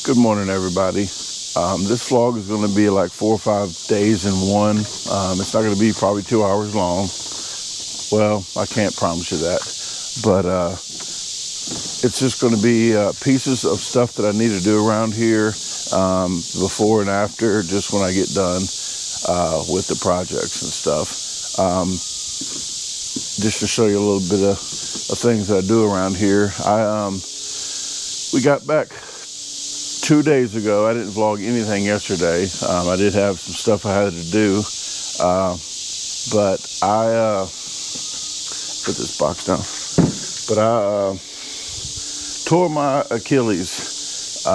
Good morning, everybody. This vlog is going to be like 4 or 5 days in one. It's not going to be probably 2 hours long. Well, I can't promise you that, but it's just going to be pieces of stuff that I need to do around here before and after, just when I get done with the projects and stuff. Just to show you a little bit of things that I do around here. We got back 2 days ago. I didn't vlog anything yesterday. I did have some stuff I had to do, but I put this box down. But I tore my Achilles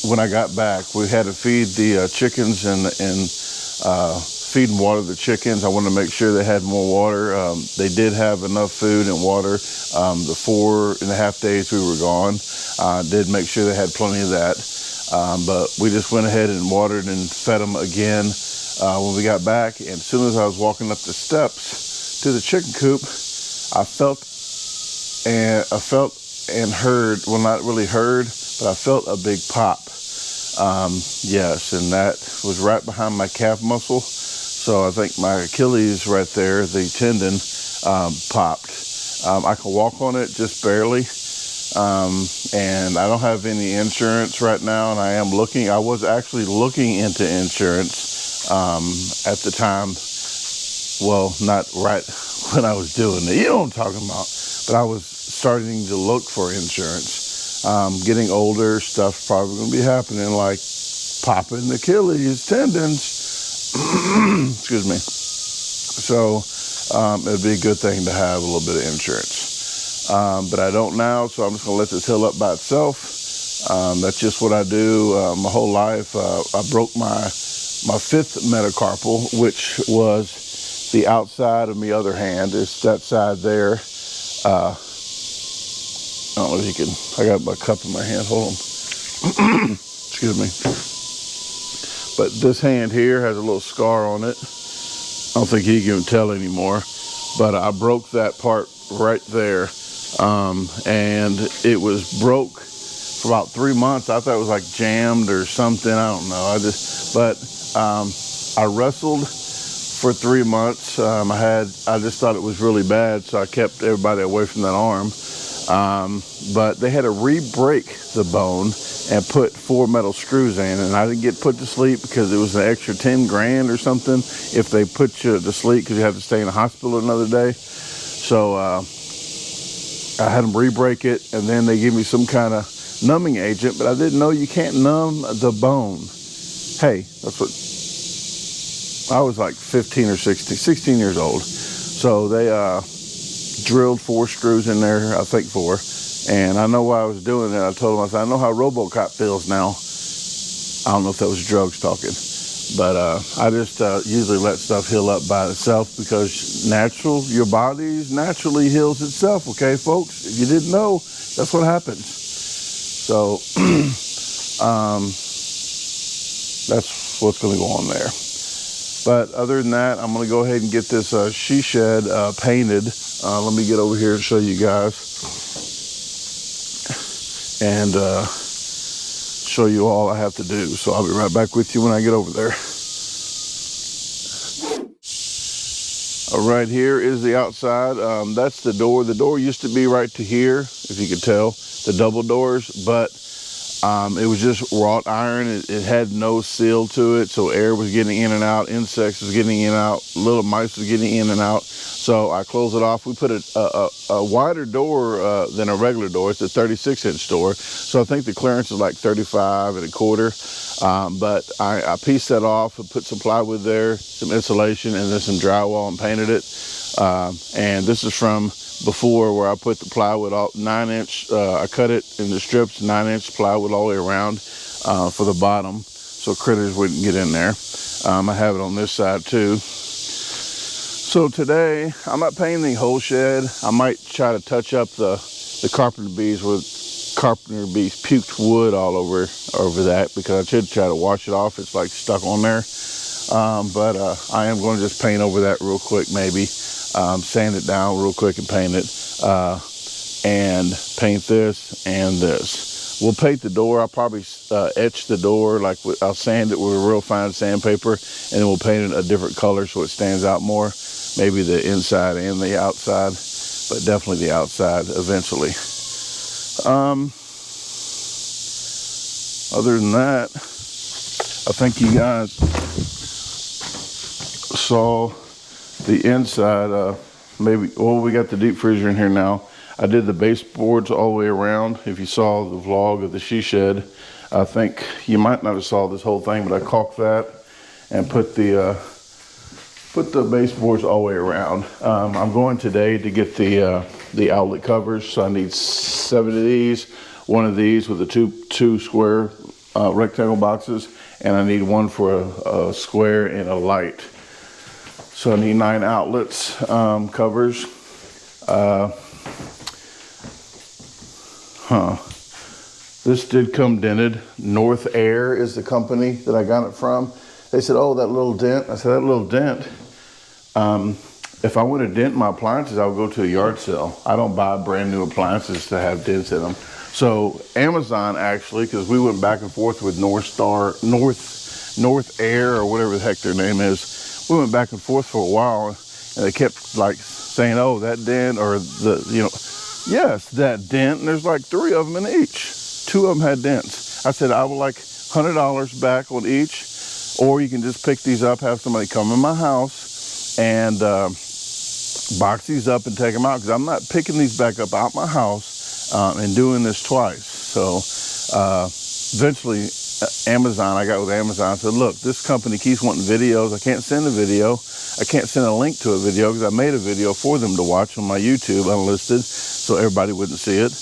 when I got back. We had to feed the chickens and feed and water the chickens. I wanted to make sure they had more water. They did have enough food and water. The 4.5 days we were gone, did make sure they had plenty of that. But we just went ahead and watered and fed them again when we got back. And as soon as I was walking up the steps to the chicken coop, I felt and heard, well, not really heard, but I felt a big pop. Yes, and that was right behind my calf muscle. So I think my Achilles right there, the tendon, popped. I can walk on it just barely. And I don't have any insurance right now, and I was actually looking into insurance at the time. Well, not right when I was doing it. You know what I'm talking about. But I was starting to look for insurance. Getting older, stuff's probably going to be happening, like popping Achilles tendons. Excuse me. So it'd be a good thing to have a little bit of insurance. But I don't now, so I'm just going to let this heal up by itself. That's just what I do my whole life. I broke my fifth metacarpal, which was the outside of my other hand. It's that side there. I don't know if you can, I got my cup in my hand, hold on. Excuse me. But this hand here has a little scar on it. I don't think you can tell anymore, but I broke that part right there. And it was broke for about 3 months. I thought it was like jammed or something, I don't know. I wrestled for 3 months. I just thought it was really bad, so I kept everybody away from that arm. But they had to re-break the bone and put 4 metal screws in, and I didn't get put to sleep because it was an extra 10 grand or something if they put you to sleep, because you have to stay in the hospital another day. So I had them re-break it, and then they gave me some kind of numbing agent, but I didn't know you can't numb the bone. Hey, that's what I was, like 15 or 16 years old. So they drilled 4 screws in there, I think 4. And I know why I was doing it. I told them, I said, I know how RoboCop feels now. I don't know if that was drugs talking. But I just usually let stuff heal up by itself, because your body naturally heals itself, okay, folks? If you didn't know, that's what happens. So that's what's going to go on there. But other than that, I'm going to go ahead and get this she shed painted. Let me get over here and show you guys. And show you all I have to do. So I'll be right back with you when I get over there. All right, here is the outside. That's the door. The door used to be right to here, if you could tell, the double doors, but it was just wrought iron. It had no seal to it, so air was getting in and out, insects was getting in and out, little mice was getting in and out. So I closed it off. We put a wider door than a regular door. It's a 36-inch door, so I think the clearance is like 35 1/4. But I pieced that off and put some plywood there, some insulation, and then some drywall, and painted it. And this is from before, where I put the plywood all 9-inch. I cut it into strips, 9-inch plywood all the way around for the bottom, so critters wouldn't get in there. I have it on this side too. So today, I'm not painting the whole shed. I might try to touch up the carpenter bees with carpenter bees puked wood all over that, because I should try to wash it off. It's like stuck on there. But I am going to just paint over that real quick, maybe. Sand it down real quick and paint it. And paint this and this. We'll paint the door. I'll probably etch the door, like I'll sand it with a real fine sandpaper, and then we'll paint it a different color so it stands out more. Maybe the inside and the outside, but definitely the outside eventually. Other than that, I think you guys saw the inside. Maybe, well, we got the deep freezer in here now. I did the baseboards all the way around. If you saw the vlog of the she shed, I think you might not have saw this whole thing, but I caulked that and put the baseboards all the way around. I'm going today to get the outlet covers, so I need 7 of these, 1 of these with the two square rectangle boxes, and I need 1 for a square and a light. So I need 9 outlets, covers. This did come dented. North Air is the company that I got it from. They said, oh, that little dent. I said, that little dent. If I want to dent my appliances, I would go to a yard sale. I don't buy brand new appliances to have dents in them. So Amazon actually, because we went back and forth with North Air or whatever the heck their name is. We went back and forth for a while, and they kept like saying, oh, that dent, or yes, that dent, and there's like 3 of them in each. 2 of them had dents. I said, I would like $100 back on each, or you can just pick these up, have somebody come in my house and box these up and take them out, because I'm not picking these back up out my house and doing this twice. So eventually Amazon, I got with Amazon, I said, look, this company keeps wanting videos. I can't send a video. I can't send a link to a video because I made a video for them to watch on my YouTube unlisted so everybody wouldn't see it.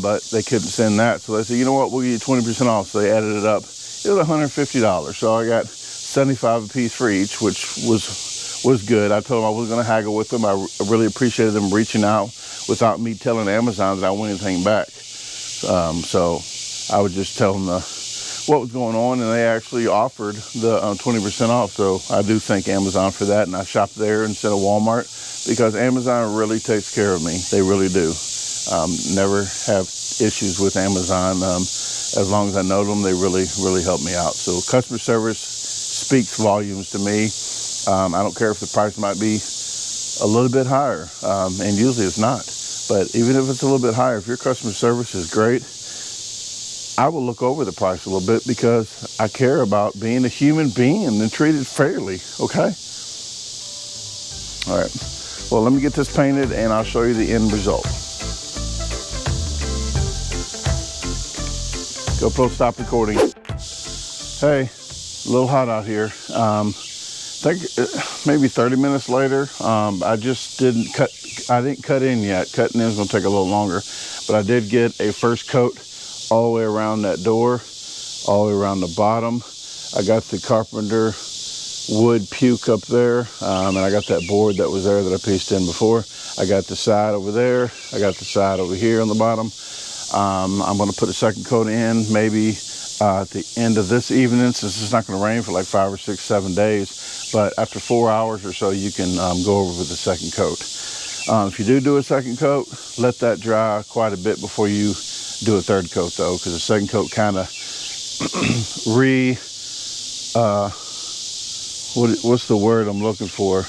But they couldn't send that. So they said, you know what, we'll give you 20% off. So they added it up. It was $150. So I got 75 a piece for each, which was good. I told them I was going to haggle with them. I really appreciated them reaching out without me telling Amazon that I want anything back. So I would just tell them what was going on, and they actually offered the 20% off. So I do thank Amazon for that, and I shopped there instead of Walmart because Amazon really takes care of me. They really do. Never have issues with Amazon. As long as I know them, they really help me out. So customer service speaks volumes to me. I don't care if the price might be a little bit higher, and usually it's not. But even if it's a little bit higher, if your customer service is great, I will look over the price a little bit because I care about being a human being and treated fairly, okay? All right, well, let me get this painted and I'll show you the end result. GoPro, stop recording. Hey, a little hot out here. I think maybe 30 minutes later, I didn't cut in yet. Cutting in is gonna take a little longer, but I did get a first coat all the way around that door, all the way around the bottom. I got the carpenter wood puke up there, and I got that board that was there that I pieced in before. I got the side over there. I got the side over here on the bottom. I'm gonna put a second coat in maybe at the end of this evening, since it's not gonna rain for like 5 or 6, 7 days. But after 4 hours or so, you can go over with the second coat. If you do a second coat, let that dry quite a bit before you do a third coat though, because the second coat kind of what's the word I'm looking for?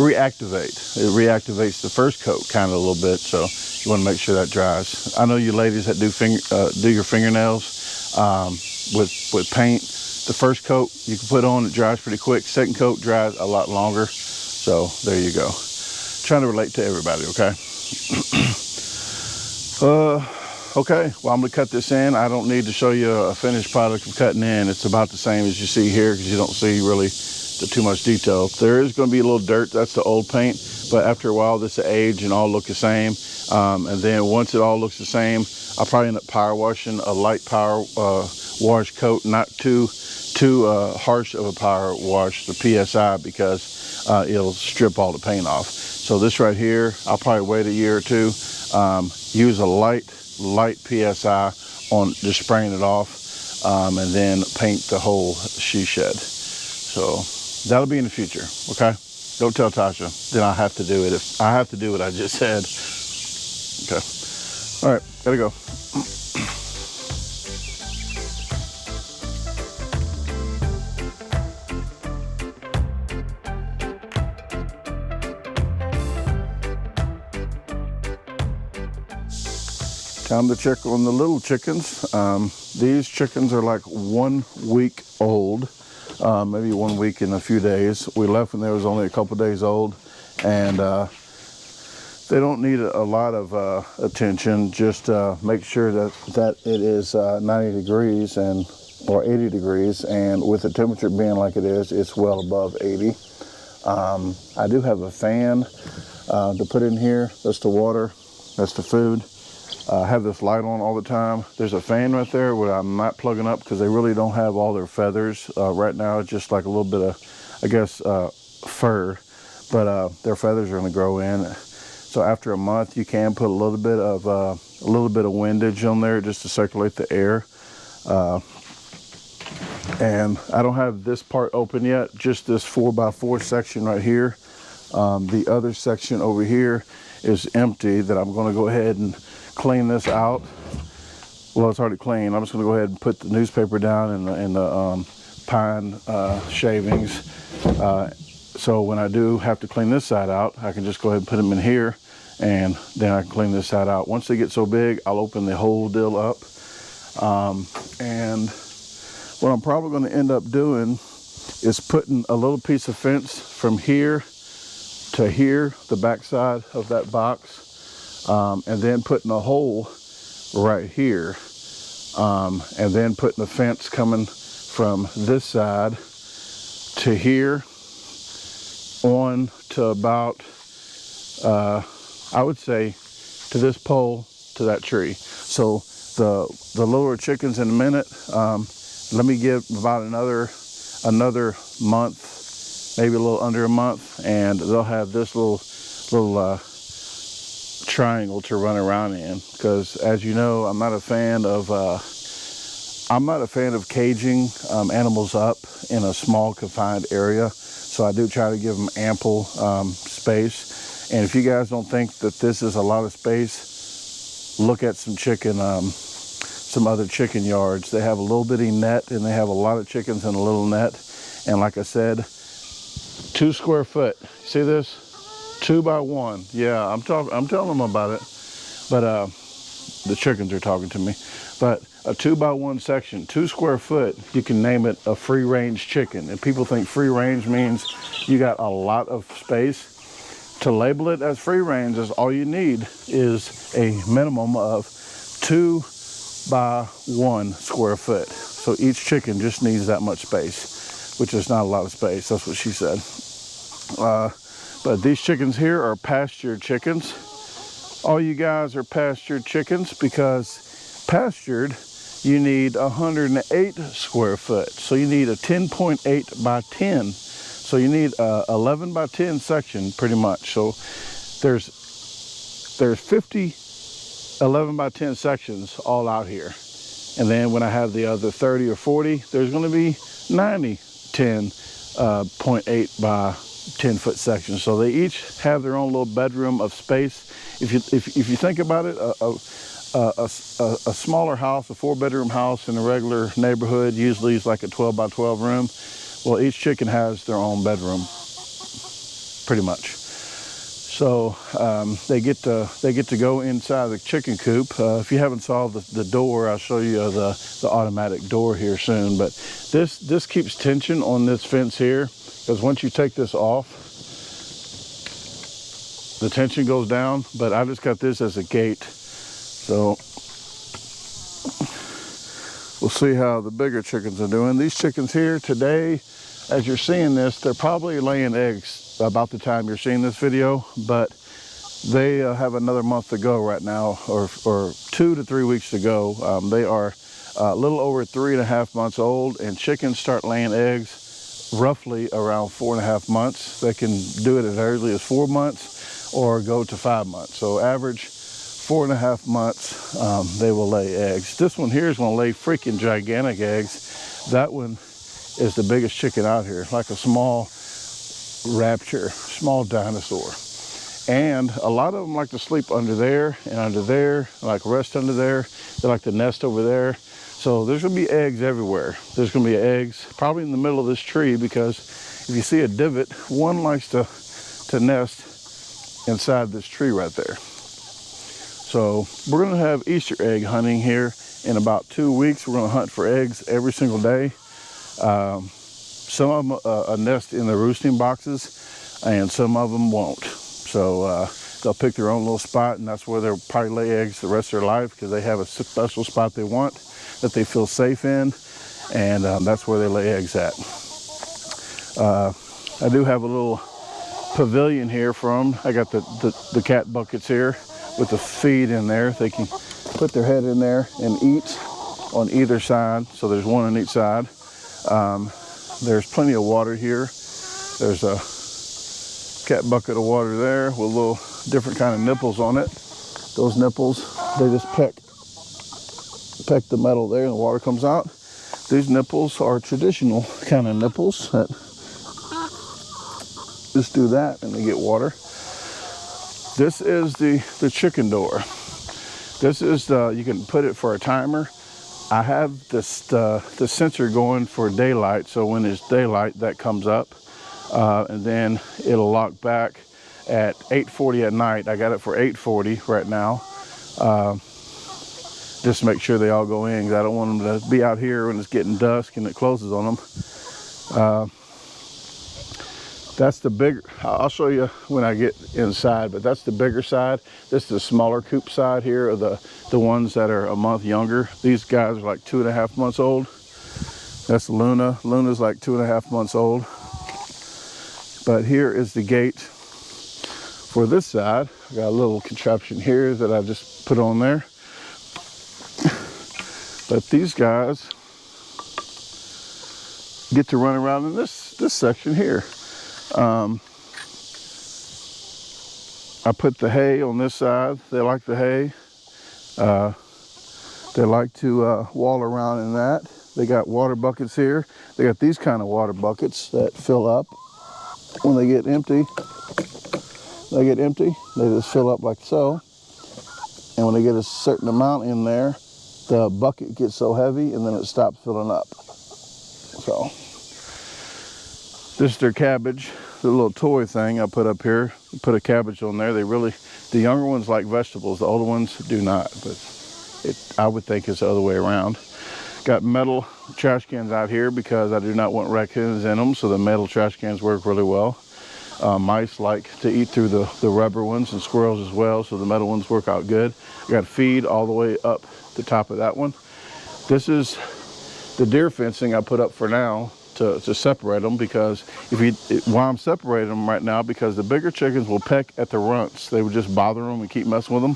Reactivate. It reactivates the first coat kind of a little bit, so you want to make sure that dries. I know you ladies that do your fingernails with paint. The first coat you can put on, it dries pretty quick. Second coat dries a lot longer. So there you go. Trying to relate to everybody, okay? Okay, well, I'm gonna cut this in. I don't need to show you a finished product of cutting in. It's about the same as you see here because you don't see really too much detail. There is gonna be a little dirt, that's the old paint, but after a while this will age and all look the same. And then once it all looks the same, I'll probably end up power washing a light power wash coat, not too harsh of a power wash, the PSI, because it'll strip all the paint off. So this right here, I'll probably wait a year or two, use a light PSI on just spraying it off, and then paint the whole she shed. So that'll be in the future, okay? Don't tell Tasha, then I have to do it. If I have to do what I just said. Okay, all right, gotta go. Time to check on the little chickens. These chickens are like 1 week old, maybe 1 week and a few days. We left when they was only a couple days old, and they don't need a lot of attention. Just make sure that it is 90 degrees or 80 degrees, and with the temperature being like it is, it's well above 80. I do have a fan to put in here. That's the water, that's the food. I have this light on all the time. There's a fan right there where I'm not plugging up because they really don't have all their feathers. Right now it's just like a little bit of, I guess, fur, but their feathers are gonna grow in. So after a month, you can put a little bit of windage on there just to circulate the air. And I don't have this part open yet, just this 4x4 section right here. The other section over here is empty that I'm gonna go ahead and clean this out. Well, it's already clean. I'm just gonna go ahead and put the newspaper down in the pine shavings. So when I do have to clean this side out, I can just go ahead and put them in here, and then I can clean this side out. Once they get so big, I'll open the whole deal up. And what I'm probably going to end up doing is putting a little piece of fence from here to here, the back side of that box, and then putting a hole right here, and then putting the fence coming from this side to here on to about, I would say, to this pole, to that tree. So the lower chickens in a minute, let me give about another month, maybe a little under a month, and they'll have this little triangle to run around in. Because as you know, I'm not a fan of caging animals up in a small confined area. So I do try to give them ample space. And if you guys don't think that this is a lot of space, look at some other chicken yards. They have a little bitty net, and they have a lot of chickens in a little net. And like I said, 2 square foot. See this? 2 by 1. Yeah, I'm telling them about it. But the chickens are talking to me. But a 2 by 1 section, 2 square foot, you can name it a free range chicken. And people think free range means you got a lot of space. To label it as free range, is all you need is a minimum of 2 by 1 square foot. So each chicken just needs that much space, which is not a lot of space. That's what she said. But these chickens here are pastured chickens. All you guys are pastured chickens, because pastured, you need 108 square foot. So you need a 10.8 by 10. So you need a 11 by 10 section pretty much. So there's 50 11 by 10 sections all out here. And then when I have the other 30 or 40, there's going to be 90 10.8 by 10 foot sections. So they each have their own little bedroom of space. If you think about it, a smaller house, a 4-bedroom house in a regular neighborhood usually is like a 12 by 12 room. Well, each chicken has their own bedroom, pretty much. So they get to go inside the chicken coop. If you haven't saw the door, I'll show you the automatic door here soon. But this keeps tension on this fence here, because once you take this off, the tension goes down. But I just got this as a gate. So we'll see how the bigger chickens are doing. These chickens here today, as you're seeing this, they're probably laying eggs about the time you're seeing this video, but they have another month to go right now, or 2 to 3 weeks to go. They are a little over 3.5 months old, and chickens start laying eggs roughly around 4.5 months. They can do it as early as 4 months or go to 5 months. So average 4.5 months, they will lay eggs. This one here is going to lay freaking gigantic eggs. That one is the biggest chicken out here, like a small rapture, small dinosaur. And a lot of them like to sleep under there and under there, like rest under there. They like to nest over there. So there's gonna be eggs everywhere. There's gonna be eggs probably in the middle of this tree, because if you see a divot, one likes to nest inside this tree right there. So we're gonna have Easter egg hunting here in about 2 weeks. We're gonna hunt for eggs every single day. Some of them nest in the roosting boxes, and some of them won't. So they'll pick their own little spot, and that's where they'll probably lay eggs the rest of their life, because they have a special spot they want that they feel safe in, and that's where they lay eggs at. I do have a little pavilion here for them. I got the cat buckets here with the feed in there. They can put their head in there and eat on either side. So there's one on each side. There's plenty of water here. There's a cat bucket of water there with little different kind of nipples on it. Those nipples, they just peck the metal there and the water comes out. These nipples are traditional kind of nipples that just do that and they get water. This is the chicken door. This is you can put it for a timer. I have this the sensor going for daylight, so when it's daylight that comes up, and then it'll lock back at 8:40 at night. I got it for 8:40 right now, just to make sure they all go in, because I don't want them to be out here when it's getting dusk and it closes on them. That's the bigger, I'll show you when I get inside, but that's the bigger side. This is the smaller coop side here, of the ones that are a month younger. These guys are like 2.5 months old. That's Luna. Luna's like 2.5 months old. But here is the gate for this side. I got a little contraption here that I just put on there. But these guys get to run around in this section here. I put the hay on this side. They like the hay. They like to wall around in that. They got water buckets here. They got these kind of water buckets that fill up when they get empty. They just fill up like so. And when they get a certain amount in there, the bucket gets so heavy and then it stops filling up. So this is their cabbage, the little toy thing I put up here. Put a cabbage on there. The younger ones like vegetables, the older ones do not, but I would think it's the other way around. Got metal trash cans out here because I do not want raccoons in them, so the metal trash cans work really well. Mice like to eat through the rubber ones, and squirrels as well, so the metal ones work out good. I got feed all the way up the top of that one. This is the deer fencing I put up for now to separate them, because while I'm separating them right now, because the bigger chickens will peck at the runts. They would just bother them and keep messing with them.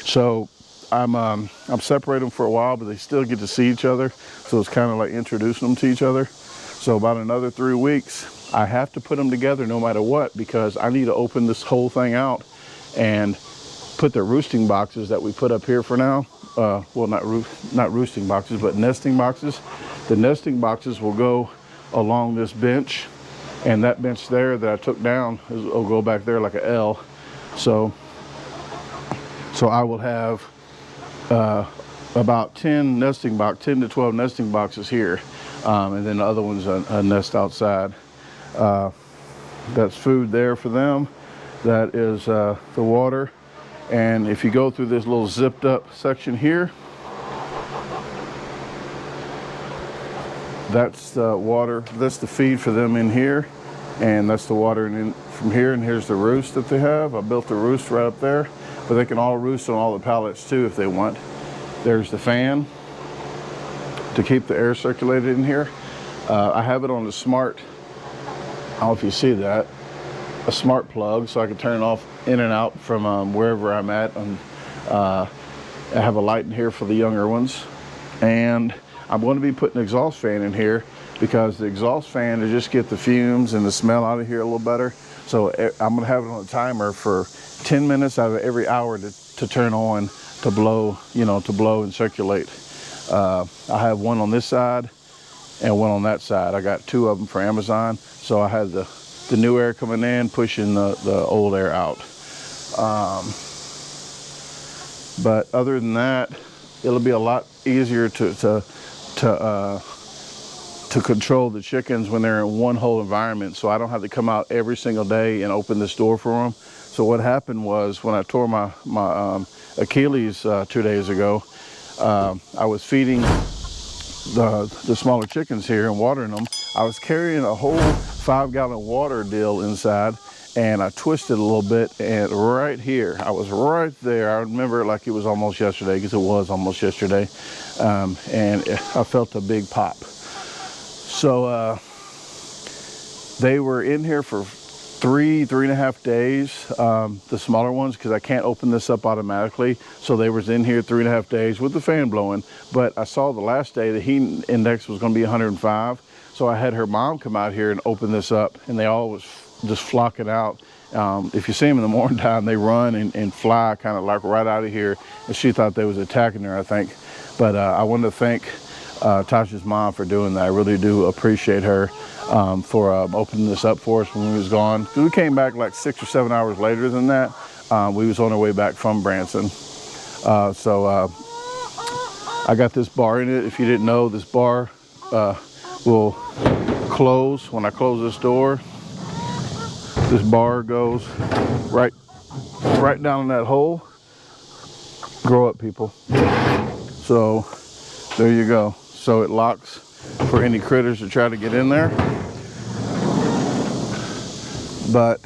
So I'm separating them for a while, but they still get to see each other. So it's kind of like introducing them to each other. So about another 3 weeks, I have to put them together no matter what, because I need to open this whole thing out and put the roosting boxes that we put up here for now. Well, not roosting boxes, but nesting boxes. The nesting boxes will go along this bench, and that bench there that I took down will go back there like an L. So I will have about 10 to 12 nesting boxes here, and then the other one's a nest outside. That's food there for them. That is the water. And if you go through this little zipped up section here, that's the water, that's the feed for them in here, and that's the water in from here, and here's the roost that they have. I built the roost right up there, but they can all roost on all the pallets too if they want. There's the fan to keep the air circulated in here. I have it on the smart, I don't know if you see that, a smart plug, so I can turn it off in and out from wherever I'm at. And I have a light in here for the younger ones, and I'm going to be putting an exhaust fan in here, because the exhaust fan to just get the fumes and the smell out of here a little better. So I'm going to have it on a timer for 10 minutes out of every hour to turn on, to blow, to blow and circulate. I have one on this side and one on that side. I got 2 of them for Amazon, so I had the new air coming in, pushing the old air out. But other than that, it'll be a lot easier to control the chickens when they're in one whole environment, so I don't have to come out every single day and open this door for them. So what happened was when I tore my Achilles 2 days ago, I was feeding the smaller chickens here and watering them. I was carrying a whole 5-gallon water deal inside, and I twisted a little bit, and right here, I was right there. I remember it like it was almost yesterday, because it was almost yesterday, and I felt a big pop. So they were in here for 3.5 days, the smaller ones, because I can't open this up automatically. So they was in here 3.5 days with the fan blowing. But I saw the last day the heat index was going to be 105. So I had her mom come out here and open this up, and they all was just flocking out. If you see them in the morning time, they run and fly kind of like right out of here. And she thought they was attacking her, I think. But I wanted to thank Tasha's mom for doing that. I really do appreciate her for opening this up for us when we was gone. We came back like 6 or 7 hours later than that. We was on our way back from Branson. So I got this bar in it. If you didn't know, this bar will close. When I close this door, this bar goes right down in that hole. Grow up, people. So there you go. So it locks for any critters to try to get in there. But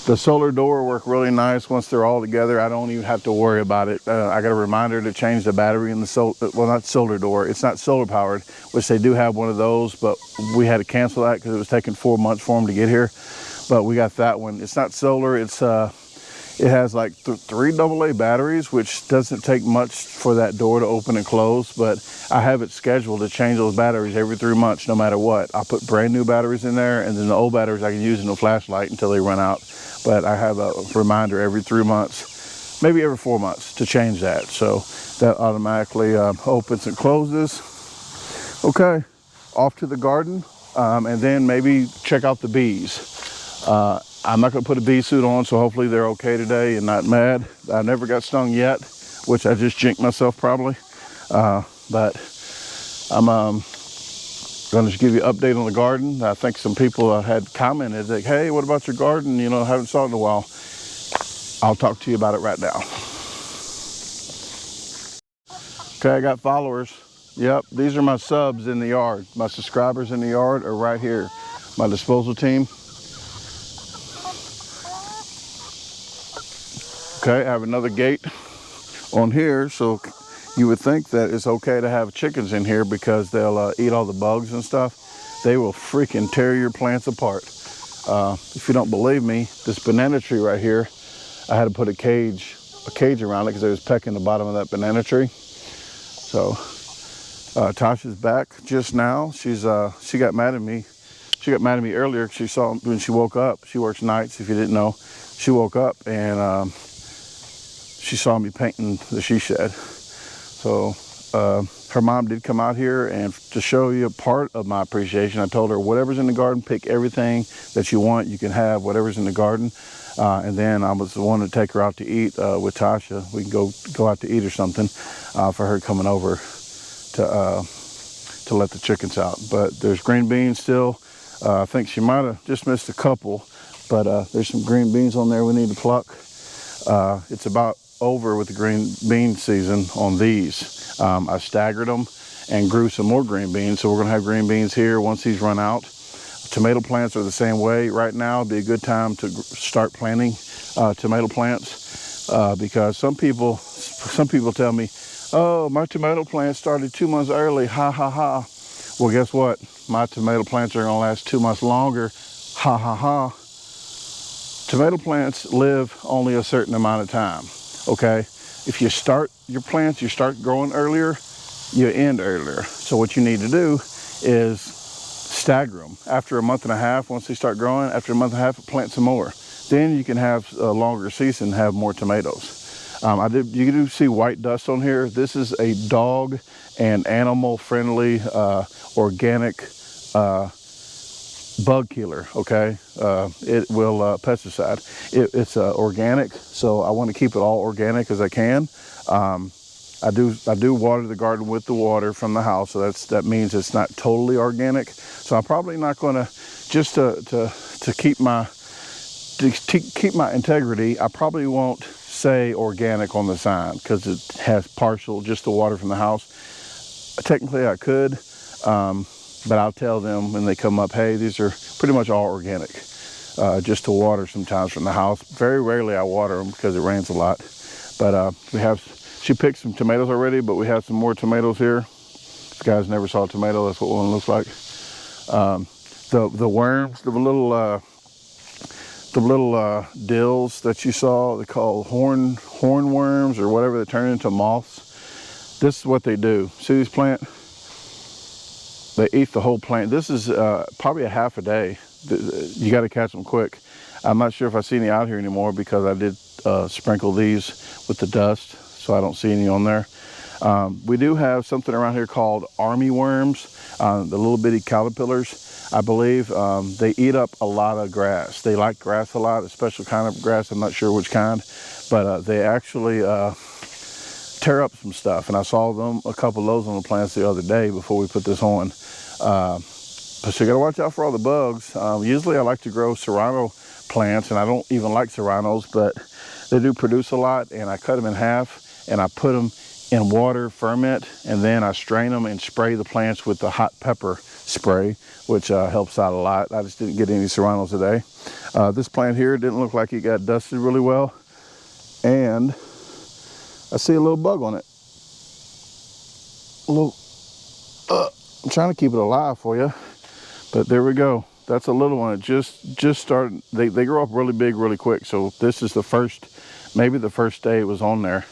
the solar door work really nice once they're all together. I don't even have to worry about it. I got a reminder to change the battery in the not solar door. It's not solar powered, which they do have one of those, but we had to cancel that because it was taking 4 months for them to get here. But we got that one. It's not solar. It's it has like 3 AA batteries, which doesn't take much for that door to open and close, but I have it scheduled to change those batteries every 3 months, no matter what. I put brand new batteries in there, and then the old batteries I can use in the flashlight until they run out. But I have a reminder every 3 months, maybe every 4 months, to change that. So that automatically opens and closes. Okay, off to the garden, and then maybe check out the bees. I'm not going to put a bee suit on, so hopefully they're okay today and not mad. I never got stung yet, which I just jinxed myself probably. But I'm going to just give you an update on the garden. I think some people had commented like, hey, what about your garden? You know, I haven't saw it in a while. I'll talk to you about it right now. Okay, I got followers. Yep, these are my subs in the yard. My subscribers in the yard are right here. My disposal team. Okay, I have another gate on here, so you would think that it's okay to have chickens in here because they'll eat all the bugs and stuff. They will freaking tear your plants apart. If you don't believe me, this banana tree right here, I had to put a cage around it because it was pecking the bottom of that banana tree. So Tasha's back just now. She got mad at me. She got mad at me earlier. She saw when she woke up. She works nights, if you didn't know. She woke up and she saw me painting the she shed. So her mom did come out here, and to show you a part of my appreciation, I told her whatever's in the garden, pick everything that you want. You can have whatever's in the garden. And then I was the one to take her out to eat with Tasha. We can go out to eat or something for her coming over to let the chickens out. But there's green beans still. I think she might have just missed a couple, but there's some green beans on there we need to pluck. It's about over with the green bean season on these. I staggered them and grew some more green beans, so we're gonna have green beans here once these run out. Tomato plants are the same way. Right now would be a good time to start planting tomato plants because some people tell me, oh, my tomato plants started 2 months early, ha ha ha. Well, guess what? My tomato plants are gonna last 2 months longer, ha ha ha. Tomato plants live only a certain amount of time, okay? If you start your plants, you start growing earlier, you end earlier. So what you need to do is stagger them. After a month and a half, once they start growing, after a month and a half, plant some more. Then you can have a longer season, have more tomatoes. You do see white dust on here. This is a dog and animal friendly organic bug killer, okay? It will pesticide. It's organic, so I want to keep it all organic as I can. I do water the garden with the water from the house, so that means it's not totally organic. So I'm probably not going to, just to keep my to keep my integrity, I probably won't say organic on the sign because it has partial, just the water from the house. Technically I could, but I'll tell them when they come up, hey, these are pretty much all organic, just to water sometimes from the house. Very rarely I water them because it rains a lot. But she picked some tomatoes already, but we have some more tomatoes here. If you guys never saw a tomato, that's what one looks like. The worms, the little dills that you saw, they call hornworms or whatever, they turn into moths. This is what they do. See this plant? They eat the whole plant. This is probably a half a day. You got to catch them quick. I'm not sure if I see any out here anymore because I did sprinkle these with the dust, so I don't see any on there. We do have something around here called army worms, the little bitty caterpillars. I believe they eat up a lot of grass. They like grass a lot, a special kind of grass. I'm not sure which kind, but they actually tear up some stuff. And I saw them, a couple of those on the plants the other day before we put this on. So you gotta watch out for all the bugs. Usually I like to grow serrano plants, and I don't even like serranos, but they do produce a lot. And I cut them in half and I put them in water, ferment, and then I strain them and spray the plants with the hot pepper spray, which helps out a lot. I just didn't get any serranos today. This plant here didn't look like it got dusted really well, and I see a little bug on it. I'm trying to keep it alive for you, but there we go. That's a little one. It just started. They grow up really big really quick, so this is the first, maybe the first day it was on there.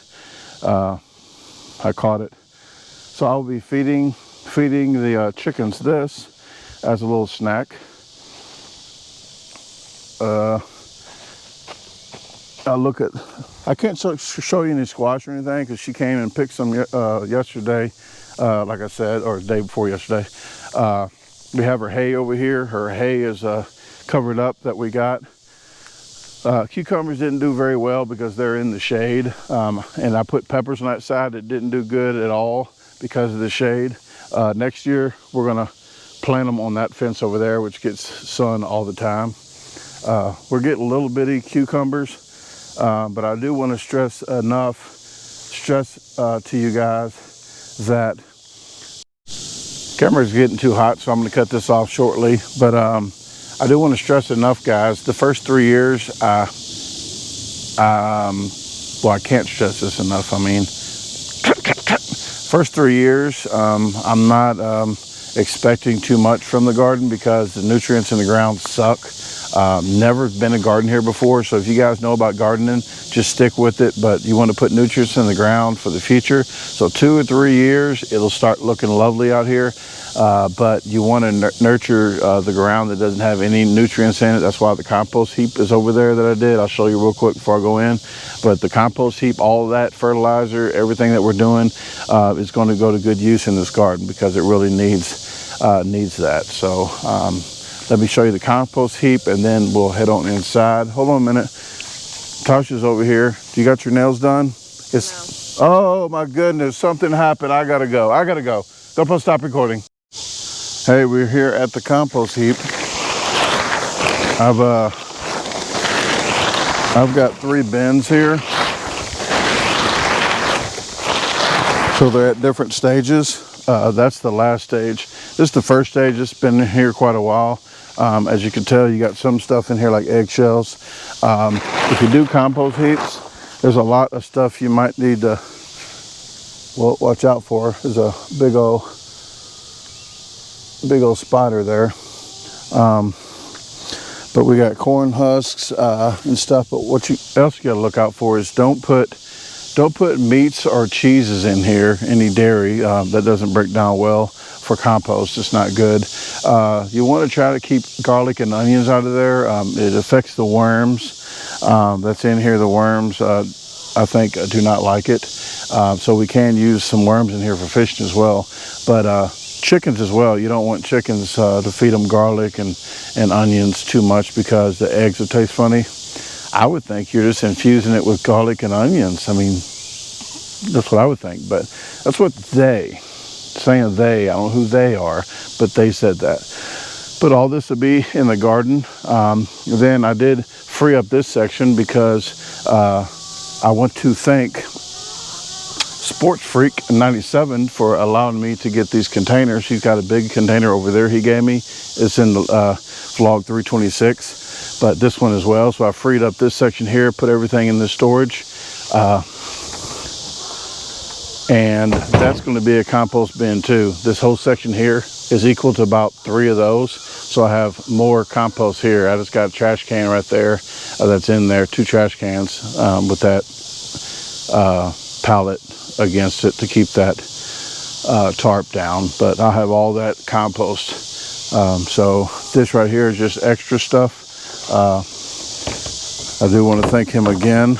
I caught it. So I'll be feeding the chickens this as a little snack. I can't show you any squash or anything because she came and picked some yesterday, like I said, or the day before yesterday. We have her hay over here. Her hay is covered up that we got. Cucumbers didn't do very well because they're in the shade, and I put peppers on that side that didn't do good at all because of the shade. Next year we're gonna plant them on that fence over there, which gets sun all the time. We're getting little bitty cucumbers, but I do want to stress to you guys that camera's getting too hot, so I'm going to cut this off shortly. But I do want to stress enough, guys. The first 3 years, well, I can't stress this enough. I mean, first 3 years, I'm not expecting too much from the garden because the nutrients in the ground suck. Never been a garden here before, so if you guys know about gardening, just stick with it. But you want to put nutrients in the ground for the future. So 2 or 3 years, it'll start looking lovely out here. But you want to nurture the ground that doesn't have any nutrients in it. That's why the compost heap is over there that I did. I'll show you real quick before I go in. But the compost heap, all of that, fertilizer, everything that we're doing is going to go to good use in this garden because it really needs that. So let me show you the compost heap and then we'll head on inside. Hold on a minute. Tasha's over here. You got your nails done? It's, no. Oh my goodness, something happened. I gotta go. Don't stop recording. Hey, we're here at the compost heap. I've got 3 bins here. So they're at different stages. That's the last stage. This is the first stage. It's been here quite a while. As you can tell, you got some stuff in here like eggshells. If you do compost heaps, there's a lot of stuff you might need to watch out for. There's a big old spider there. But we got corn husks and stuff. But what else you gotta look out for is don't put meats or cheeses in here, any dairy. That doesn't break down well for compost. It's not good. You want to try to keep garlic and onions out of there. It affects the worms that's in here. The worms, I think, do not like it. So we can use some worms in here for fishing as well. But chickens as well. You don't want chickens to feed them garlic and onions too much because the eggs will taste funny. I would think you're just infusing it with garlic and onions. I mean, that's what I would think, but that's what I don't know who they are, but they said that. But all this will be in the garden. Then I did free up this section because I want to thank Sports Freak 97 for allowing me to get these containers. He's got a big container over there he gave me. It's in the vlog 326, but this one as well. So I freed up this section here, put everything in the storage. And that's going to be a compost bin too. This whole section here is equal to about 3 of those. So I have more compost here. I just got a trash can right there that's in there, 2 trash cans with that pallet against it to keep that tarp down. But I'll have all that compost. So this right here is just extra stuff. I do want to thank him again.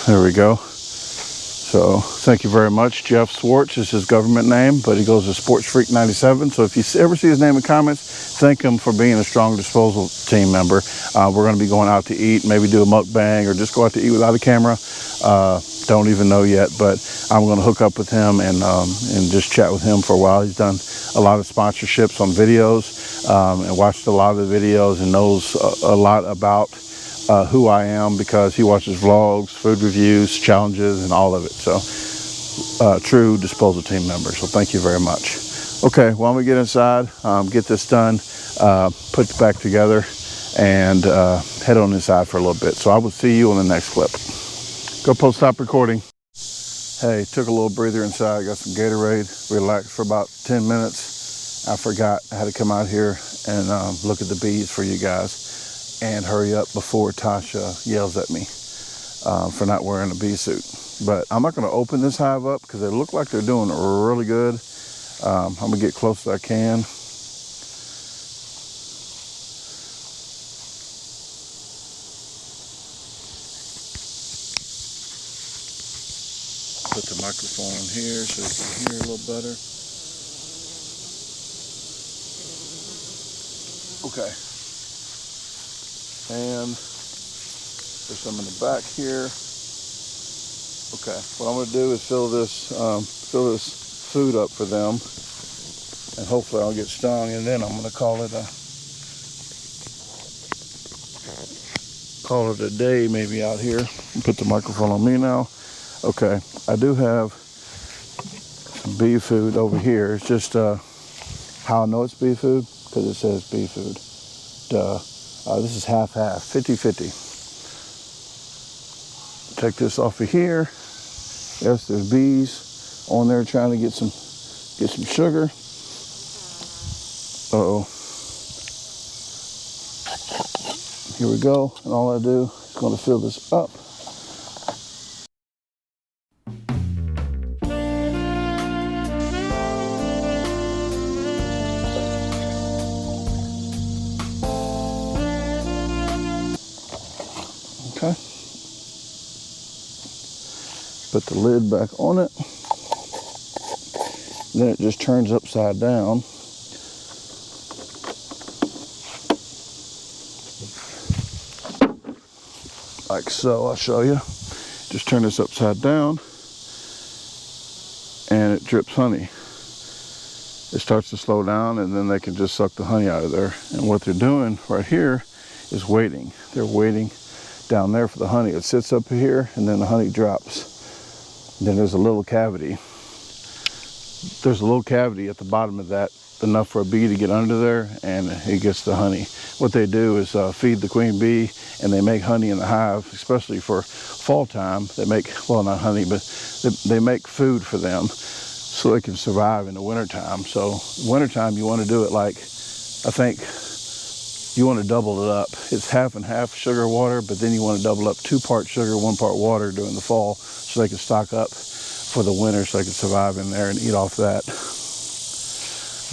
There we go. So thank you very much. Jeff Swartz is his government name, but he goes to Sports Freak 97. So if you ever see his name in comments, thank him for being a strong disposal team member. We're going to be going out to eat, maybe do a mukbang or just go out to eat without a camera. Don't even know yet, but I'm going to hook up with him and just chat with him for a while. He's done a lot of sponsorships on videos and watched a lot of the videos and knows a lot about who I am because he watches vlogs, food reviews, challenges, and all of it. So true disposal team member. So thank you very much. Okay, well, I'm gonna get inside, get this done, put it back together, and head on inside for a little bit. So I will see you on the next clip. GoPro, stop recording. Hey, took a little breather inside, got some Gatorade, relaxed for about 10 minutes. I forgot I had to come out here and look at the bees for you guys and hurry up before Tasha yells at me for not wearing a bee suit. But I'm not gonna open this hive up because they look like they're doing really good. I'm gonna get close as I can. Put the microphone on here so you can hear a little better. Okay. And there's some in the back here. Okay, what I'm gonna do is fill this food up for them, and hopefully I'll get stung, and then I'm gonna call it a day maybe out here. Put the microphone on me now. Okay, I do have some bee food over here. It's just how I know it's bee food because it says bee food. Duh. This is half-half, 50-50. Take this off of here. Yes, there's bees on there trying to get some sugar. Uh-oh. Here we go. And all I do is going to fill this up. Okay. Put the lid back on it. Then it just turns upside down. Like so, I'll show you. Just turn this upside down and it drips honey. It starts to slow down and then they can just suck the honey out of there. And what they're doing right here is waiting. They're waiting down there for the honey. It sits up here and then the honey drops. Then there's a little cavity. There's a little cavity at the bottom of that, enough for a bee to get under there, and it gets the honey. What they do is feed the queen bee, and they make honey in the hive, especially for fall time. They make, well, not honey, but they make food for them so they can survive in the wintertime. So wintertime, you want to do it like, I think you want to double it up. It's half and half sugar water, but then you want to double up 2 parts sugar, 1 part water during the fall so they can stock up for the winter so they can survive in there and eat off that.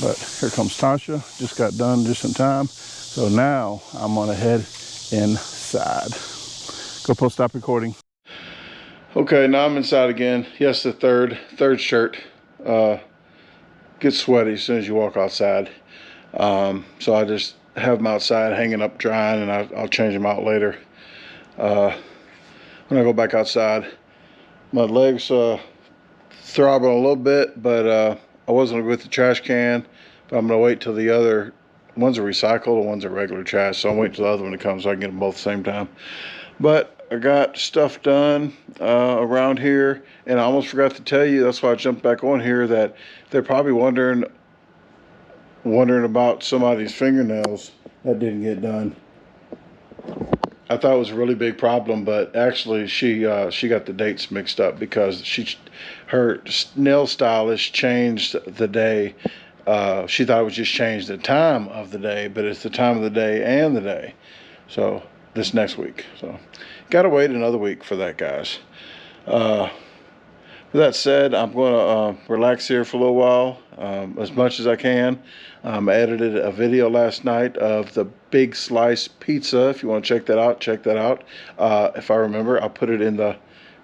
But here comes Tasha, just got done just in time. So now I'm gonna head inside. GoPro, stop recording. Okay, now I'm inside again. Yes, the third shirt gets sweaty as soon as you walk outside. So I just have them outside hanging up drying, and I'll change them out later. When I go back outside, my legs throbbing a little bit, but I wasn't gonna go with the trash can, but I'm gonna wait till the other one's a recycled and one's a regular trash. So I'm waiting till the other one to come so I can get them both at the same time. But I got stuff done around here, and I almost forgot to tell you. That's why I jumped back on here. That they're probably wondering about somebody's fingernails that didn't get done. I thought it was a really big problem, but actually she got the dates mixed up because her nail stylist changed the day. She thought it was just changed the time of the day, but it's the time of the day and the day. So this next week. So gotta wait another week for that, guys. With that said, I'm going to relax here for a little while, as much as I can. I edited a video last night of the big slice pizza. If you want to check that out, check that out. If I remember, I'll put it in the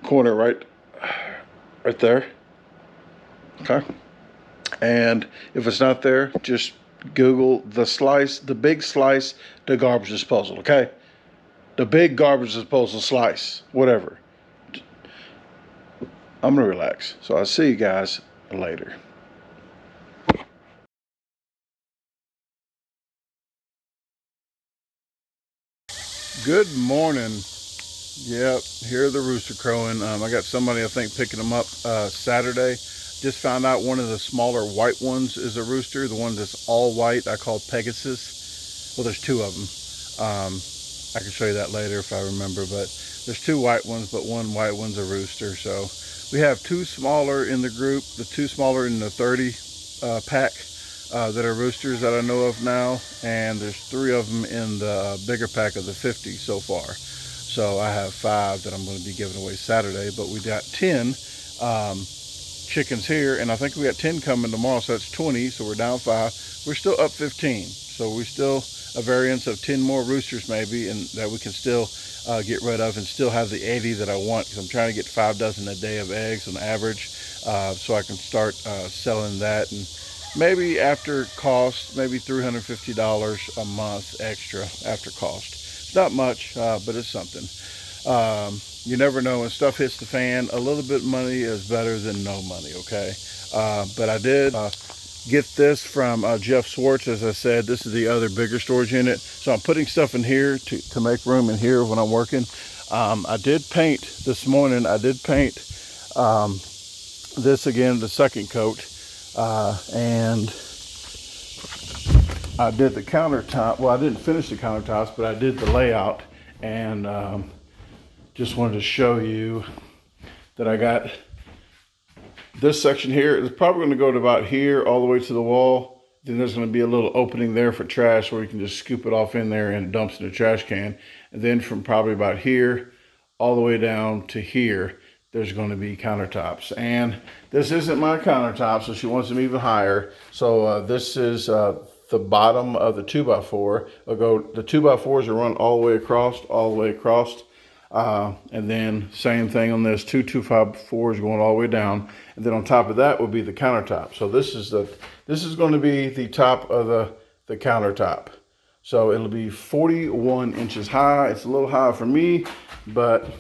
corner right there. Okay. And if it's not there, just Google the big slice, the garbage disposal. Okay. The big garbage disposal slice, whatever. I'm going to relax. So I'll see you guys later. Good morning. Yep, hear the rooster crowing. I got somebody, I think, picking them up Saturday. Just found out one of the smaller white ones is a rooster. The one that's all white, I call Pegasus. Well, there's two of them. I can show you that later if I remember, but there's two white ones, but one white one's a rooster. So we have two smaller in the group, the two smaller in the 30 pack that are roosters that I know of now, and there's three of them in the bigger pack of the 50 so far. So I have 5 that I'm going to be giving away Saturday, but we got 10 chickens here, and I think we got 10 coming tomorrow, so that's 20, so we're down 5. We're still up 15, so we still a variance of 10 more roosters maybe, and that we can still get rid of and still have the 80 that I want, because I'm trying to get 5 dozen a day of eggs on average, so I can start selling that, and maybe after cost, maybe $350 a month extra after cost. It's not much, but it's something. You never know, when stuff hits the fan, a little bit of money is better than no money, okay? But I did get this from Jeff Swartz. As I said, this is the other bigger storage unit. So I'm putting stuff in here to make room in here when I'm working. I did paint this morning. I did paint this again, the second coat. And I did the countertop. Well, I didn't finish the countertops, but I did the layout, and just wanted to show you that I got this section here. It's probably going to go to about here all the way to the wall. Then there's going to be a little opening there for trash where you can just scoop it off in there and dumps in the trash can. And then from probably about here all the way down to here, there's going to be countertops. And this isn't my countertop, so she wants them even higher. So this is the bottom of the 2x4. The 2x4s are run all the way across, and then same thing on this, 2x4s going all the way down. And then on top of that will be the countertop. So this is going to be the top of the countertop. So it'll be 41 inches high. It's a little high for me, but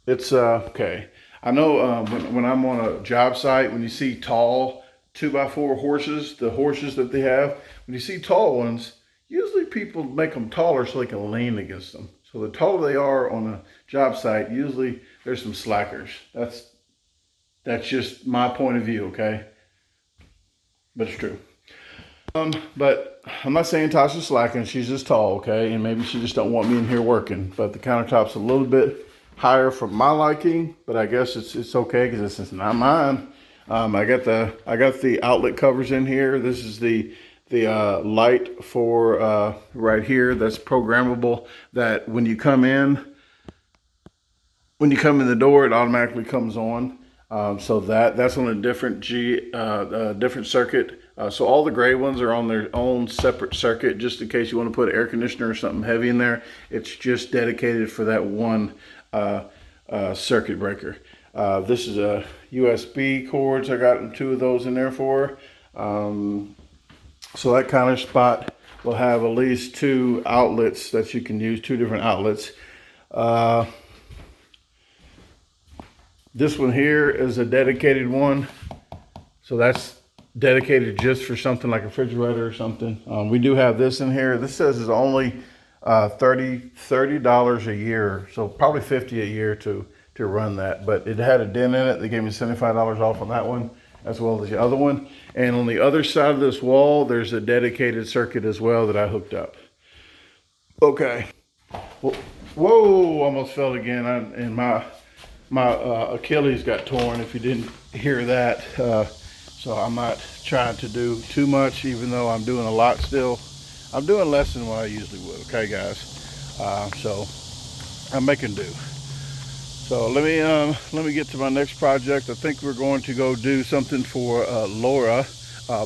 it's okay. I know when I'm on a job site, when you see tall 2x4 horses, the horses that they have, when you see tall ones, usually people make them taller so they can lean against them. So the taller they are on a job site, usually there's some slackers. That's just my point of view, okay? But it's true. But I'm not saying Tasha's slacking. She's just tall, okay? And maybe she just don't want me in here working. But the countertop's a little bit higher for my liking, but I guess it's okay because it's not mine. I got the outlet covers in here. This is the light for right here. That's programmable. That when you come in the door, it automatically comes on. So that's on a different different circuit. So all the gray ones are on their own separate circuit, just in case you want to put an air conditioner or something heavy in there. It's just dedicated for that one circuit breaker. This is a USB cords. I got 2 of those in there for. So that kind of spot will have at least 2 outlets that you can use, 2 different outlets. This one here is a dedicated one So that's dedicated just for something like a refrigerator or something. We do have this in here. This says it's only $30 a year, so probably $50 a year to run that. But it had a dent in it. They gave me $75 off on that one, as well as the other one. And on the other side of this wall, there's a dedicated circuit as well that I hooked up. Okay. Whoa, almost fell again. And my Achilles got torn, if you didn't hear that. So I'm not trying to do too much, even though I'm doing a lot still. I'm doing less than what I usually would, okay, guys? So I'm making do. So let me get to my next project. I think we're going to go do something for Laura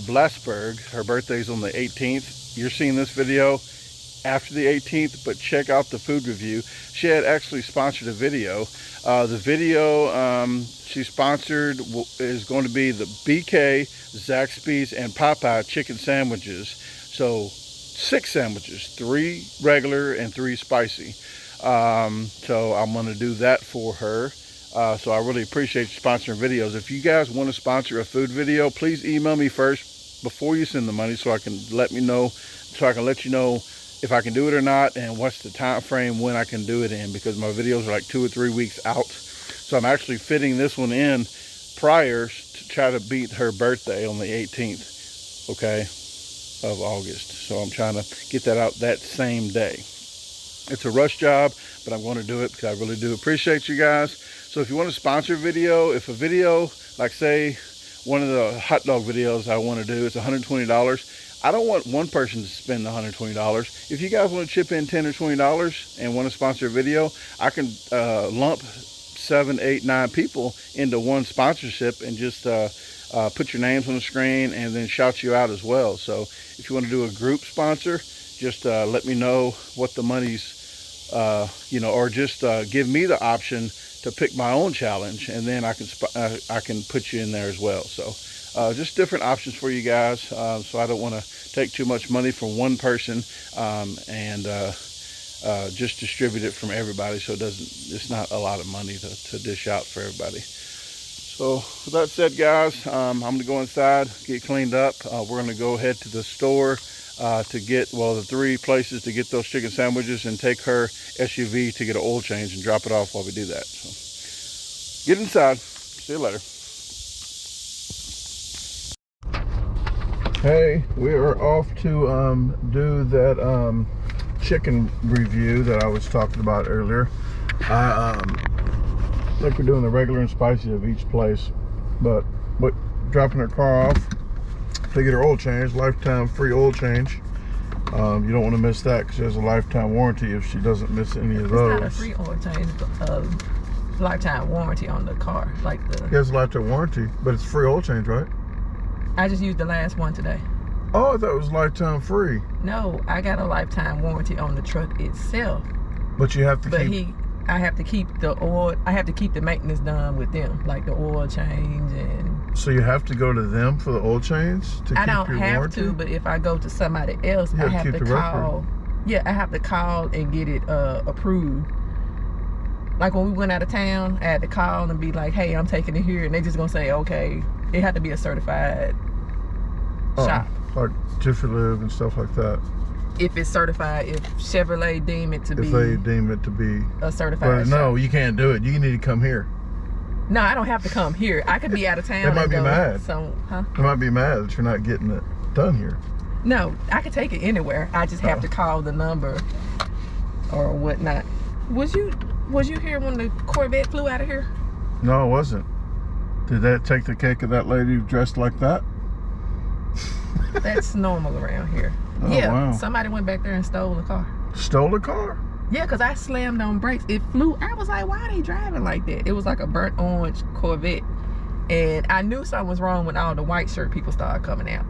Blasberg. Her birthday's on the 18th. You're seeing this video after the 18th, but check out the food review. She had actually sponsored a video. The video she sponsored is going to be the BK, Zaxby's, and Popeye chicken sandwiches. So 6 sandwiches, 3 regular and 3 spicy. So I'm going to do that for her. So I really appreciate you sponsoring videos. If you guys want to sponsor a food video, please email me first before you send the money, so I can let you know if I can do it or not, and what's the time frame when I can do it in, because my videos are like 2 or 3 weeks out. So I'm actually fitting this one in prior to try to beat her birthday on the 18th, okay, of August. So I'm trying to get that out that same day. It's a rush job, but I'm going to do it because I really do appreciate you guys. So if you want to sponsor a video, if a video, like say one of the hot dog videos I want to do, it's $120. I don't want one person to spend the $120. If you guys want to chip in $10 or $20 and want to sponsor a video, I can lump 7, 8, 9 people into one sponsorship and just put your names on the screen and then shout you out as well. So if you want to do a group sponsor, just let me know what the money's, or just give me the option to pick my own challenge, and then I can put you in there as well. So just different options for you guys. So I don't want to take too much money from one person and just distribute it from everybody, so it's not a lot of money to dish out for everybody. So with that said, guys, I'm gonna go inside, get cleaned up. We're gonna go ahead to the store to get, the 3 places to get those chicken sandwiches, and take her SUV to get an oil change and drop it off while we do that. So get inside. See you later. Hey, we are off to do that chicken review that I was talking about earlier. I think we're doing the regular and spicy of each place, but dropping her car off to get her oil change, lifetime free oil change. You don't want to miss that because she has a lifetime warranty if she doesn't miss any of those. It's not a free oil change, lifetime warranty on the car. It has a lifetime warranty, but it's free oil change, right? I just used the last one today. Oh, I thought it was lifetime free. No, I got a lifetime warranty on the truck itself. But you have to I have to keep the oil. I have to keep the maintenance done with them, like the oil change and. So you have to go to them for the oil change to keep your warranty? I don't have to, but if I go to somebody else, I have to call. Yeah, I have to call and get it approved. Like when we went out of town, I had to call and be like, "Hey, I'm taking it here," and they just gonna say, "Okay." It had to be a certified shop, like Jiffy Lube and stuff like that. If it's certified, if Chevrolet deem it to be. If they deem it to be a certified shop. No, you can't do it. You need to come here. No, I don't have to come here. I could be out of town. They might be mad. So, They might be mad that you're not getting it done here. No, I could take it anywhere. I just have to call the number or whatnot. Was you here when the Corvette flew out of here? No, I wasn't. Did that take the cake of that lady dressed like that? That's normal around here. Oh, yeah, wow. Somebody went back there and stole the car. Stole the car? Yeah, because I slammed on brakes. It flew. I was like, why are they driving like that? It was like a burnt orange Corvette. And I knew something was wrong when all the white shirt people started coming out.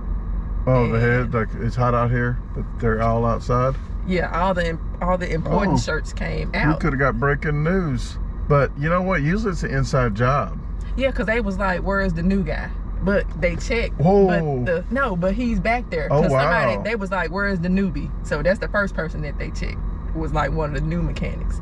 Oh, like it's hot out here, but they're all outside? Yeah, all the important shirts came out. We could have got breaking news. But you know what? Usually it's an inside job. Yeah, because they was like, where's the new guy? But they checked. Whoa. But he's back there. Oh, wow. They was like, where's the newbie? So that's the first person that they checked. Was like one of the new mechanics.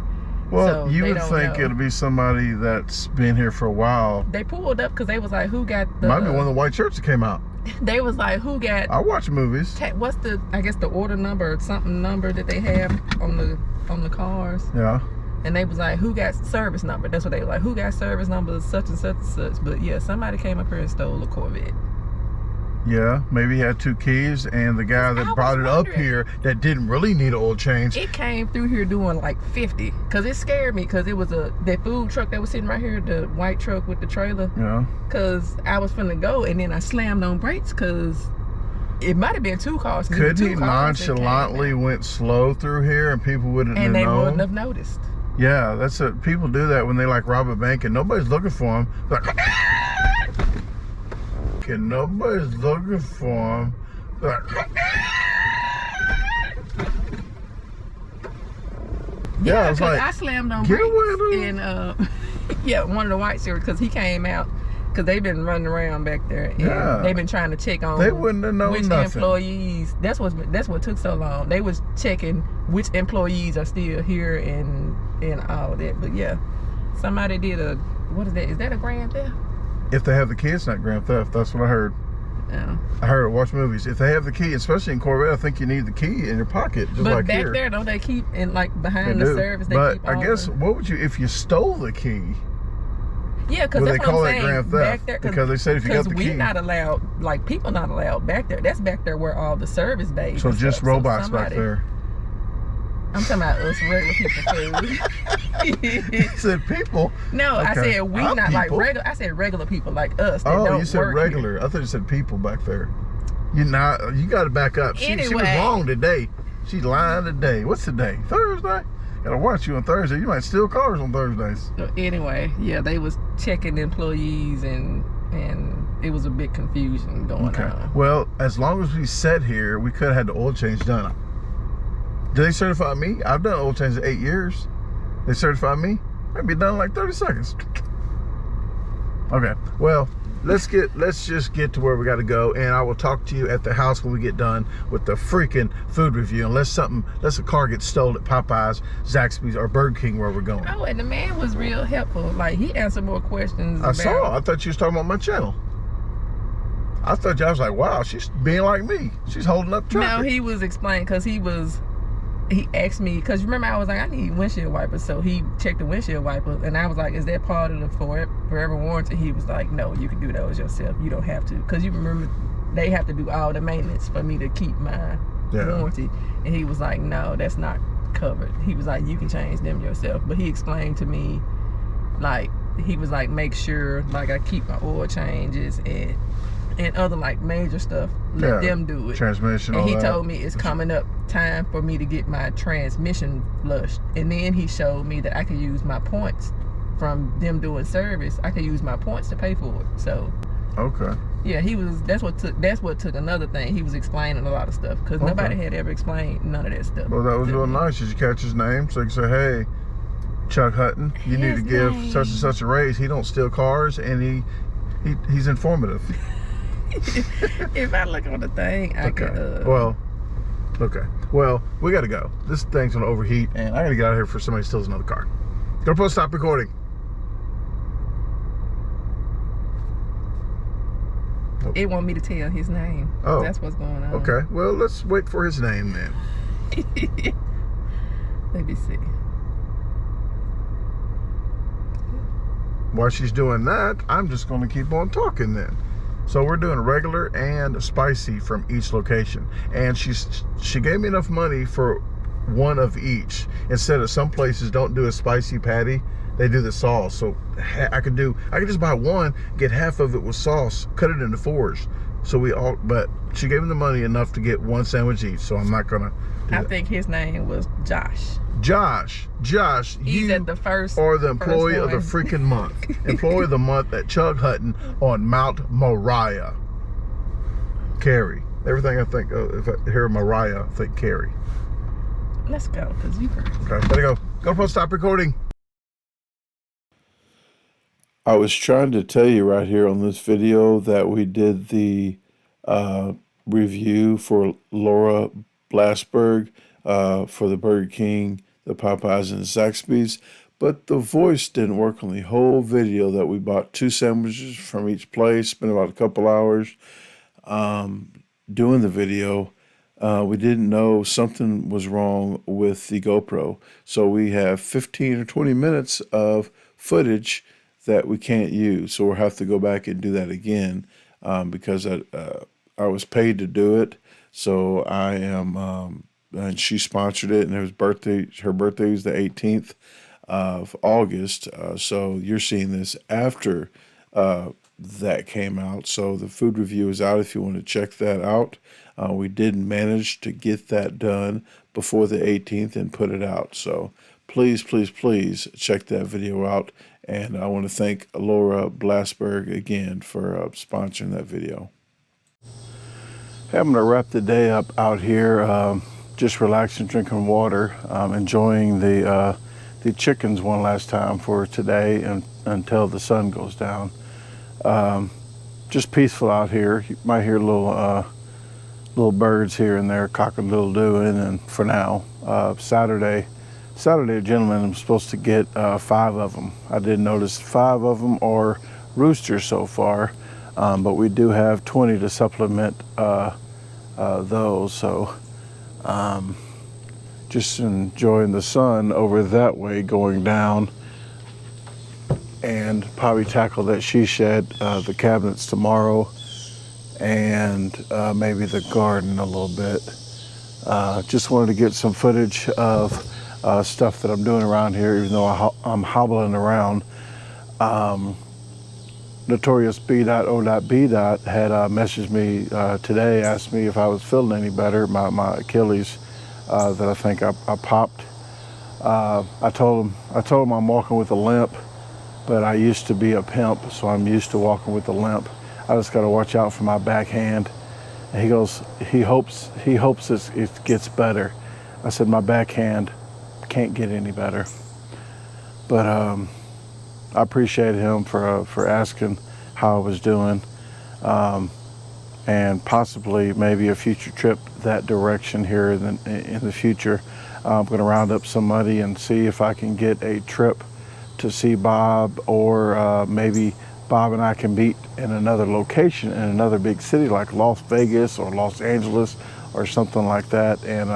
Well, so you they would don't think know. it'll be somebody that's been here for a while. They pulled up because they was like, who got the... Might be one of the white shirts that came out. They was like, who got... I watch movies. What's the, I guess the order number or something number that they have on the cars. Yeah. And they was like, who got service number? That's what they were like, who got service number such and such and such. But yeah, somebody came up here and stole a Corvette. Yeah, maybe he had 2 keys, and the guy that brought it up here that didn't really need an oil change. It came through here doing like 50, because it scared me, because it was that food truck that was sitting right here, the white truck with the trailer. Yeah. Because I was finna go, and then I slammed on brakes, because it might have been 2 cars. Could he nonchalantly went slow through here, and people wouldn't have known? And they wouldn't have noticed. Yeah, that's it. People do that when they like rob a bank, and nobody's looking for them. Like, and nobody's looking for him. Yeah, it's like, I slammed on get brakes away, and yeah, one of the white shirts, because he came out, because they've been running around back there, and yeah, they've been trying to check on they wouldn't have known which nothing. Employees. That's what took so long. They was checking which employees are still here and all of that. But yeah, somebody did a, what is that? Is that a grand theft? If they have the key, it's not grand theft. That's what I heard. No. I heard it, watch movies. If they have the key, especially in Corvette, I think you need the key in your pocket, just but like back here. there, don't they keep in like behind They the do. service? They but keep I guess, what would you, if you stole the key? Yeah, because Would that's they call what I'm that saying. grand theft? Back there, Because they said if you got the key. we not allowed, like people not allowed back there. That's back there where all the service bays. So just stuff. robots So back there. I'm talking about us regular people food. He said people. No, Okay. I said we I'm not people. like regular. I said regular people like us. That Oh, don't you said work regular. here. I thought you said people back there. You got to back up. She was Anyway. wrong today. She's lying today. What's today? Thursday? Gotta watch you on Thursday. You might steal cars on Thursdays. So anyway, yeah, they was checking employees and it was a big confusion going on. Well, as long as we sat here, we could have had the oil change done. Do they certify me? I've done oil change in 8 years. They certify me? I'd be done in like 30 seconds. Okay. Well, let's just get to where we got to go, and I will talk to you at the house when we get done with the freaking food review. Unless a car gets stolen at Popeyes, Zaxby's, or Burger King where we're going. Oh, and the man was real helpful. Like he answered more questions. I saw. I thought you was talking about my channel. I was like, wow, she's being like me. She's holding up traffic. No, he was explaining because he asked me, because remember I was like, I need windshield wipers, so he checked the windshield wipers, and I was like, is that part of the forever warranty? He was like, no, you can do those yourself, you don't have to, because you remember they have to do all the maintenance for me to keep my warranty. And he was like, no, that's not covered. He was like, you can change them yourself. But he explained to me, like, he was like, make sure like I keep my oil changes and other like major stuff, let them do it. Transmission, and all he that. told me it's coming up time for me to get my transmission flushed. And then he showed me that I could use my points from them doing service. I could use my points to pay for it. So okay. Yeah, that's what took another thing. He was explaining a lot of stuff because nobody had ever explained none of that stuff. Well, that was real nice. Did you catch his name? So you can say, hey, Chuck Hutton, you need to give such and such a raise. He don't steal cars, and he's informative. If I look on the thing, I could. Well, we got to go. This thing's gonna overheat, and I got to get out of here before somebody steals another car. Go stop recording. It want me to tell his name. Oh, that's what's going on. Okay. Well, let's wait for his name then. Let me see. While she's doing that, I'm just going to keep on talking then. So we're doing regular and spicy from each location, and she gave me enough money for one of each. Instead of some places don't do a spicy patty, they do the sauce. So I could just buy one, get half of it with sauce, cut it into fours. So but she gave me the money enough to get one sandwich each. So I'm not gonna do that. I think his name was Josh. Josh, he's at the first, or the employee of the freaking month. Employee of the month at Chuck Hutton on Mount Moriah. Carrie. Everything I think, if I hear Moriah, I think Carrie. Let's go, because you heard. Okay, gotta go. Go stop recording. I was trying to tell you right here on this video that we did the review for Laura Blasberg for the Burger King the Popeyes and the Zaxby's, but the voice didn't work on the whole video that we bought 2 sandwiches from each place, spent about a couple hours doing the video. We didn't know something was wrong with the GoPro. So we have 15 or 20 minutes of footage that we can't use. So we'll have to go back and do that again because I was paid to do it. So I am, and she sponsored it, and her birthday was the 18th of August. So you're seeing this after that came out. So the food review is out if you want to check that out. We did manage to get that done before the 18th and put it out. So please, please, please check that video out. And I want to thank Laura Blasberg again for sponsoring that video. Hey, I'm going to wrap the day up out here, just relaxing, drinking water, enjoying the chickens one last time for today and until the sun goes down. Just peaceful out here. You might hear little birds here and there, cock-a-doodle-dooing, and for now, Saturday, a gentleman, I'm supposed to get 5 of them. I did notice 5 of them are roosters so far, but we do have 20 to supplement those. So just enjoying the sun over that way going down, and probably tackle that she shed, the cabinets tomorrow, and maybe the garden a little bit. Just wanted to get some footage of stuff that I'm doing around here, even though I'm hobbling around. Notorious B.O.B. had messaged me today, asked me if I was feeling any better, my Achilles that I think I popped. I told him I'm walking with a limp, but I used to be a pimp, so I'm used to walking with a limp. I just got to watch out for my backhand. And he goes, he hopes it gets better. I said, my backhand can't get any better. But I appreciate him for asking how I was doing, and possibly maybe a future trip that direction here in the future. I'm going to round up some money and see if I can get a trip to see Bob, or maybe Bob and I can meet in another location in another big city like Las Vegas or Los Angeles or something like that, and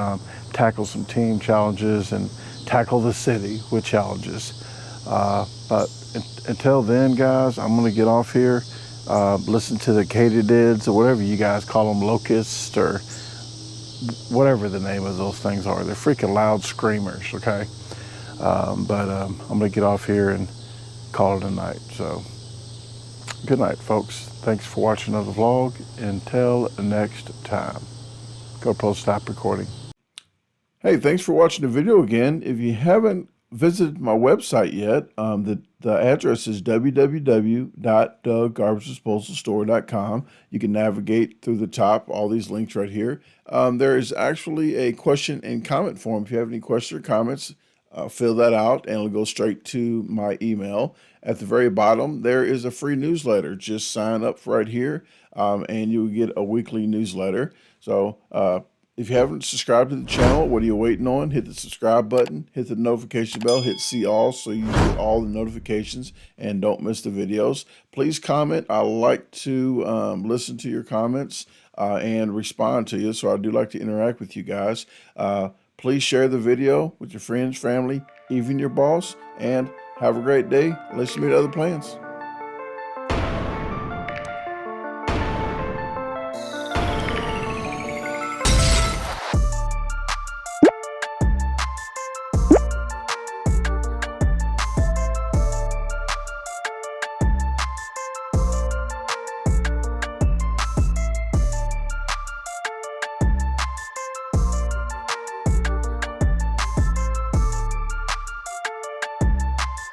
tackle some team challenges and tackle the city with challenges. But until then, guys, I'm going to get off here, listen to the katydids or whatever you guys call them, locusts or whatever the name of those things are. They're freaking loud screamers, okay? But I'm going to get off here and call it a night. So good night, folks. Thanks for watching another vlog. Until next time. GoPro, stop recording. Hey, thanks for watching the video again. If you haven't visited my website yet, the address is www.DaGarbageDisposalStore.com. You can navigate through the top, all these links right here. There is actually a question and comment form. If you have any questions or comments, fill that out and it'll go straight to my email. At the very bottom, there is a free newsletter. Just sign up right here and you'll get a weekly newsletter. So if you haven't subscribed to the channel, what are you waiting on? Hit the subscribe button, hit the notification bell, hit see all so you get all the notifications and don't miss the videos. Please comment. I like to listen to your comments and respond to you. So I do like to interact with you guys. Please share the video with your friends, family, even your boss, and have a great day. Let's meet other plans.